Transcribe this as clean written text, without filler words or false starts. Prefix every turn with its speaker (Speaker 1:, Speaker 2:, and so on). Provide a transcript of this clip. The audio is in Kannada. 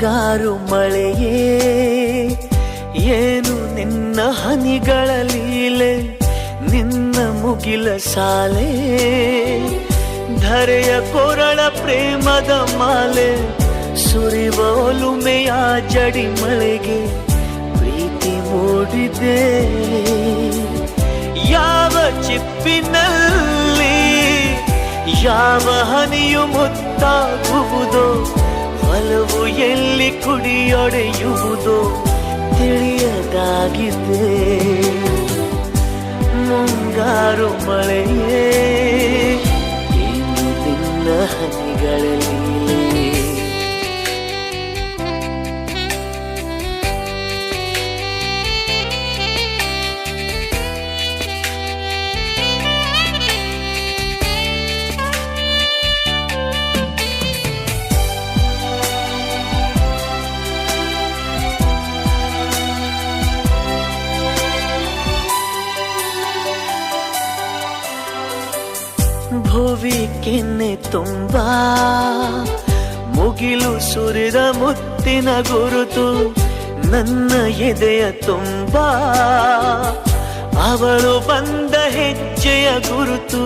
Speaker 1: ಮುಂಗಾರು ಮಳೆಯೇ ಏನು ನಿನ್ನ ಹನಿಗಳ ಲೀಲೆ, ನಿನ್ನ ಮುಗಿಲ ಸಾಲೆ ಧರೆಯ ಕೊರಳ ಪ್ರೇಮದ ಮಾಲೆ, ಸುರಿವ ಒಲುಮೆಯ ಜಡಿ ಮಳೆಗೆ ಪ್ರೀತಿ ಮೂಡಿದೆ. ಯಾವ ಚಿಪ್ಪಿನಲ್ಲಿ ಯಾವ ಹನಿಯು ಮುತ್ತಾಗುವುದೋ, ಒಲವು ಎಲ್ಲಿ ಕುಡಿಯೊಡೆಯುವುದೋ ತಿಳಿಯದಾಗಿದೆ. ಮುಂಗಾರು ಮಳೆಯೇ ಏನು ನಿನ್ನ ಹನಿಗಳಲ್ಲಿ. ಭುವಿ ಕೆನ್ನೆ ತುಂಬ ಮುಗಿಲು ಸುರಿದ ಮುತ್ತಿನ ಗುರುತು, ನನ್ನ ಎದೆಯ ತುಂಬ ಅವಳು ಬಂದ ಹೆಜ್ಜೆಯ ಗುರುತು.